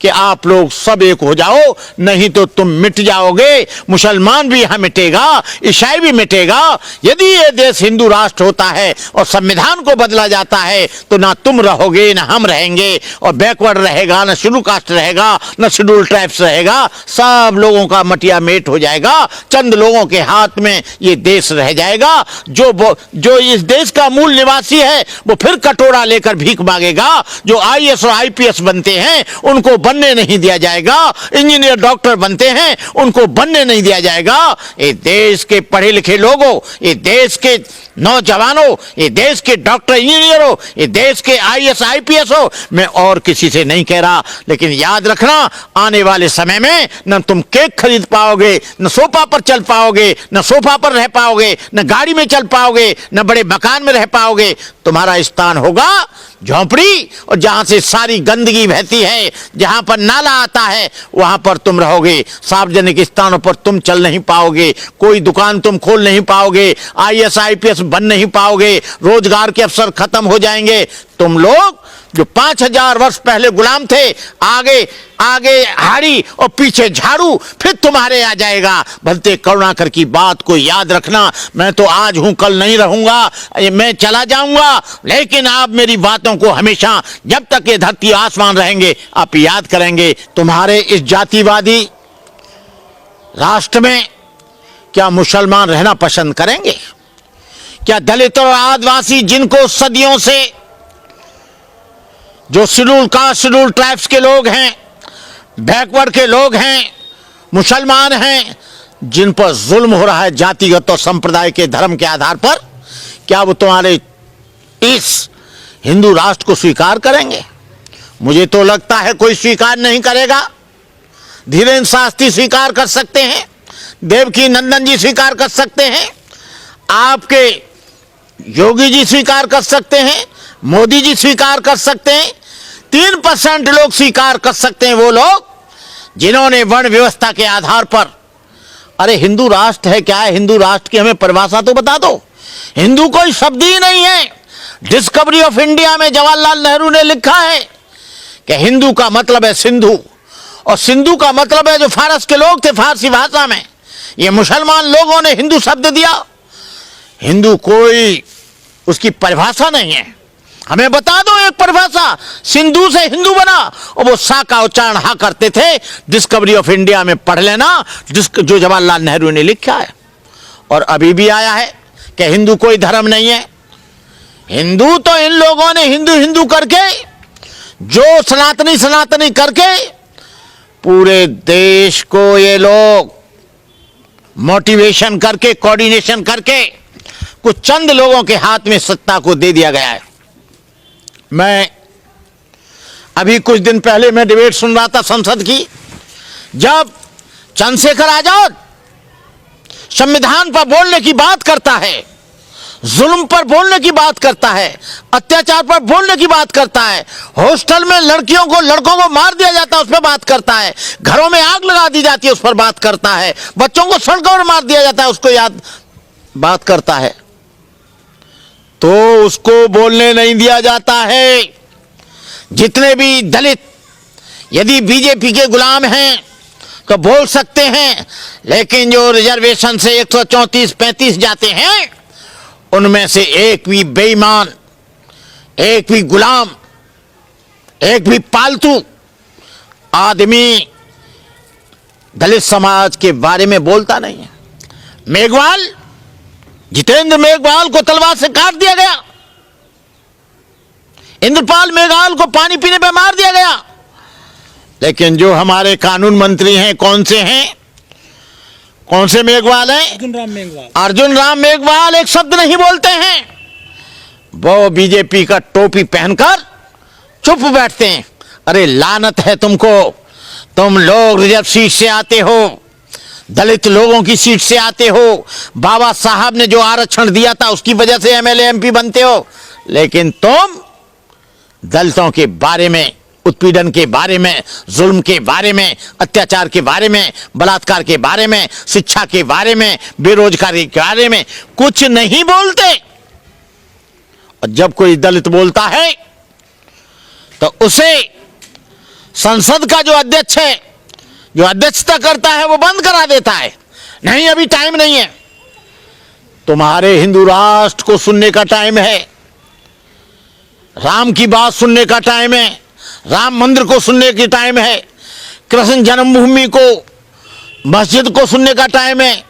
कि आप लोग सब एक हो जाओ, नहीं तो तुम मिट जाओगे। मुसलमान भी यहां मिटेगा, ईसाई भी मिटेगा। यदि ये देश हिंदू राष्ट्र होता है और संविधान को बदला जाता है तो ना तुम रहोगे ना हम रहेंगे, और बैकवर्ड रहेगा, ना शेड्यूल कास्ट रहेगा, ना शेड्यूल ट्राइब्स रहेगा। सब लोगों का मटिया मेट हो जाएगा, चंद लोगों के हाथ में ये देश रह जाएगा। जो इस देश का मूल निवासी है वो फिर कटोरा लेकर भीख मांगेगा। जो आईएएस और आईपीएस बनते हैं उनको बनने नहीं दिया जाएगा, इंजीनियर डॉक्टर बनते हैं उनको बनने नहीं दिया जाएगा। ये देश के पढ़े लिखे लोगों, ये देश के नौजवानों, ये देश के डॉक्टर इंजीनियरों, ये देश के आईएएस आईपीएस हो, मैं और किसी से नहीं कह रहा, लेकिन याद रखना आने वाले समय में न तुम केक खरीद पाओगे, न सोफा पर चल पाओगे, न सोफा पर रह पाओगे, न गाड़ी में चल पाओगे, न बड़े मकान में रह पाओगे। तुम्हारा स्थान होगा झोंपड़ी, और जहां से सारी गंदगी बहती है, जहां पर नाला आता है, वहां पर तुम रहोगे। सार्वजनिक स्थानों पर तुम चल नहीं पाओगे, कोई दुकान तुम खोल नहीं पाओगे, आईएएस आईपीएस बन नहीं पाओगे, रोजगार के अवसर खत्म हो जाएंगे। तुम लोग जो 5000 वर्ष पहले गुलाम थे, आगे आगे हाड़ी और पीछे झाड़ू, फिर तुम्हारे आ जाएगा। भलते करुणाकर की बात को याद रखना। मैं तो आज हूं, कल नहीं रहूंगा, मैं चला जाऊंगा, लेकिन आप मेरी बातों को हमेशा, जब तक ये धरती आसमान रहेंगे, आप याद करेंगे। तुम्हारे इस जातिवादी राष्ट्र में क्या मुसलमान रहना पसंद करेंगे? क्या दलित और आदिवासी, जिनको सदियों से, जो शेड्यूल कास्ट शेड्यूल ट्राइब्स के लोग हैं, बैकवर्ड के लोग हैं, मुसलमान हैं, जिन पर जुल्म हो रहा है जातिगत और संप्रदाय के धर्म के आधार पर, क्या वो तुम्हारे इस हिंदू राष्ट्र को स्वीकार करेंगे? मुझे तो लगता है कोई स्वीकार नहीं करेगा। धीरेन्द्र शास्त्री स्वीकार कर सकते हैं, देवकी नंदन जी स्वीकार कर सकते हैं, आपके योगी जी स्वीकार कर सकते हैं, मोदी जी स्वीकार कर सकते हैं, 3% लोग स्वीकार कर सकते हैं, वो लोग जिन्होंने वर्ण व्यवस्था के आधार पर, अरे हिंदू राष्ट्र है क्या है? हिंदू राष्ट्र की हमें परिभाषा तो बता दो। हिंदू कोई शब्द ही नहीं है। डिस्कवरी ऑफ इंडिया में जवाहरलाल नेहरू ने लिखा है कि हिंदू का मतलब है सिंधु, और सिंधु का मतलब है जो फारस के लोग थे, फारसी भाषा में। ये मुसलमान लोगों ने हिंदू शब्द दिया। हिंदू कोई उसकी परिभाषा नहीं है। हमें बता दो एक परिभाषा। सिंधु से हिंदू बना, और वो सा का उच्चारण हा करते थे। डिस्कवरी ऑफ इंडिया में पढ़ लेना, जो जवाहरलाल नेहरू ने लिखा है। और अभी भी आया है कि हिंदू कोई धर्म नहीं है। हिंदू तो इन लोगों ने हिंदू हिंदू करके, जो सनातनी सनातनी करके, पूरे देश को ये लोग मोटिवेशन करके, कोऑर्डिनेशन करके, कुछ चंद लोगों के हाथ में सत्ता को दे दिया गया है। मैं अभी कुछ दिन पहले मैं डिबेट सुन रहा था संसद की, जब चंद्रशेखर आजाद संविधान पर बोलने की बात करता है, जुल्म पर बोलने की बात करता है, अत्याचार पर बोलने की बात करता है, हॉस्टल में लड़कियों को लड़कों को मार दिया जाता है उस पर बात करता है, घरों में आग लगा दी जाती है उस पर बात करता है, बच्चों को सड़कों पर मार दिया जाता है उसको याद बात करता है, तो उसको बोलने नहीं दिया जाता है। जितने भी दलित यदि बीजेपी के गुलाम हैं तो बोल सकते हैं, लेकिन जो रिजर्वेशन से 134-35 जाते हैं, उनमें से एक भी बेईमान, एक भी गुलाम, एक भी पालतू आदमी दलित समाज के बारे में बोलता नहीं है। मेघवाल, जितेंद्र मेघवाल को तलवार से काट दिया गया, इंद्रपाल मेघवाल को पानी पीने पे मार दिया गया, लेकिन जो हमारे कानून मंत्री हैं, कौन से हैं, कौन से मेघवाल हैं? अर्जुन राम मेघवाल एक शब्द नहीं बोलते हैं। वो बीजेपी का टोपी पहनकर चुप बैठते हैं। अरे लानत है तुमको, तुम लोग रिजर्व सीट से आते हो, दलित लोगों की सीट से आते हो, बाबा साहब ने जो आरक्षण दिया था उसकी वजह से एमएलए एमपी बनते हो, लेकिन तुम दलितों के बारे में, उत्पीड़न के बारे में, जुल्म के बारे में, अत्याचार के बारे में, बलात्कार के बारे में, शिक्षा के बारे में, बेरोजगारी के बारे में कुछ नहीं बोलते। और जब कोई दलित बोलता है तो उसे संसद का जो अध्यक्ष है, जो अध्यक्षता करता है, वो बंद करा देता है, नहीं अभी टाइम नहीं है। तुम्हारे हिंदू राष्ट्र को सुनने का टाइम है, राम की बात सुनने का टाइम है, राम मंदिर को सुनने की टाइम है, कृष्ण जन्मभूमि को, मस्जिद को सुनने का टाइम है।